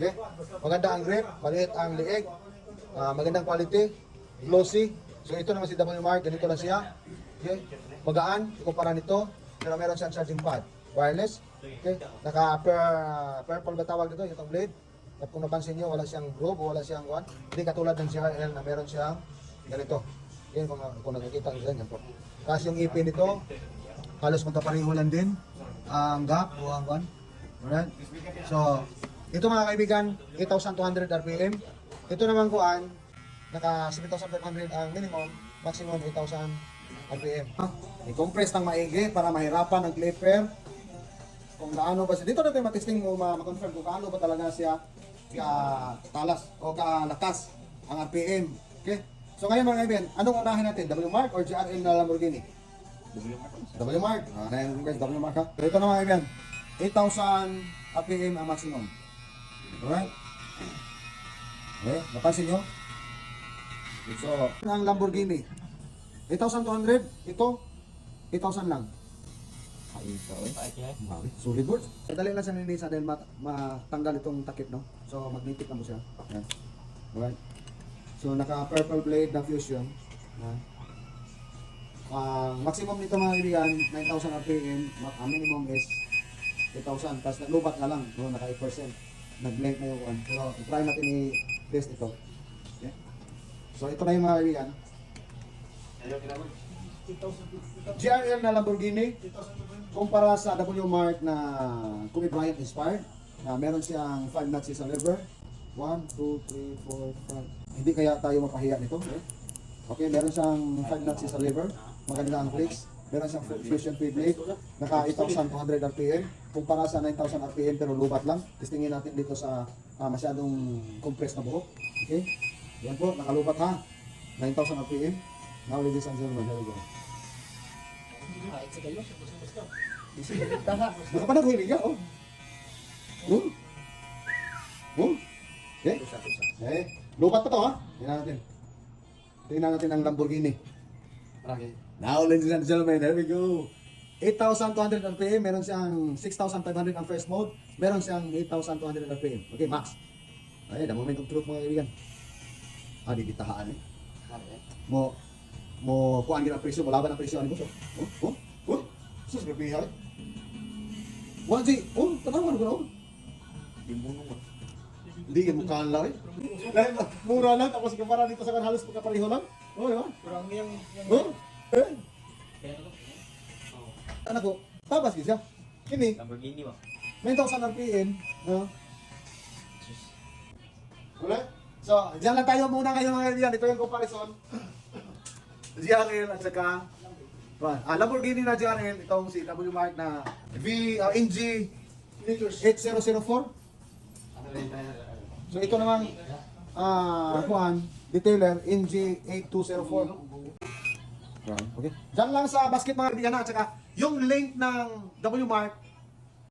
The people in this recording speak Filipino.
Okay? Maganda ang grip, maliit ang liig, magandang quality, glossy. So ito naman si W Mark, ganito lang siya. Okay? Magaan, ikumpara nito, pero meron siyang charging pad, wireless. Okay? Purple ba tawag dito, itong blade. At kung napansin nyo, wala siyang groove o wala siyang one. Hindi katulad ng CRL na meron siyang ganito. Yan kung nakikita nyo yan po. Kasi yung ipin nito, halos magkapareho lang din ang gap o ang one. Alright? So, ito mga kaibigan, 8,200 RPM. Ito naman kuan, naka 7,500 ang minimum, maximum 8,000 RPM. I-compress ng maigi para mahirapan ang clipper. Kung gaano ba siya. Dito natin matesting o ma-confirm kung gaano ba talaga siya talas o kalakas ang RPM. Okay? So ngayon mga kaibigan, anong unahin natin? W Mark or GRL na Lamborghini? W Mark. Ayan guys, W Mark ha. So ito na mga kaibigan, 8,000 RPM ang maximum. Alright? Okay, napansin nyo? So, ang Lamborghini, 8,200, ito, 8,000 lang. Solid board. Madali lang siya nilisa dahil matanggal itong takip, no? So, magnetic na mo siya. Yan. Alright. So, naka-purple blade na fusion. Yan. Maximum nito mga kaibigan, 9,000 RPM. Ang minimum is 8,000. Tapos naglubat na lang. No? Naka 8%. Nag-blend na yung one. Pero, try natin i-test ito. Okay. So, ito na yung mga kaibigan. GRL na Lamborghini kumpara sa W Mark na Kobe Bryant inspired na meron siyang 5 nuts sa lever 1, 2, 3, 4, 5 hindi kaya tayo mapahiya nito okay, meron siyang 5 nuts sa lever maganda ang brakes meron siyang fusion feed blade naka 8,200 RPM kumpara sa 9,000 RPM pero lubat lang testingin natin dito sa masyadong compressed na buhok okay, yan po nakalubat ha 9,000 RPM. Now, ladies and gentlemen, here we go. Nakapanag huli ka, oh. Okay. Okay. Lupat pa to, ha? Tingnan natin. Tingnan natin ang Lamborghini. Now, ladies and gentlemen, here we go. 8,200 RPM, meron siyang 6,500 ang first mode, meron siyang 8,200 RPM. Okay, max. Ay, the moment of truth mga kaibigan. Diditahaan eh. Mo kuan gina presyo, wala ba ng presyo ani boss? Sus grabe. Wanji, tanawan ko na. Dimunong ba? Hindi mo kala eh. Dahil mura lang tapos kumpara dito sa kan halos pagkapareho lang. Pero ang yung Anak ko, tabas gid siya. Kini Lamborghini ba? 9,000 RPM, no? Wala? So, diyan lang tayo muna kayo mga kaibigan. Ito yung comparison. GRL at saka Lamborghini na GRL, itong si W Mark na NG 8004. So ito naman detailer NG 8204. Okay. Diyan lang sa basket mga kaibigan at saka yung link ng W Mark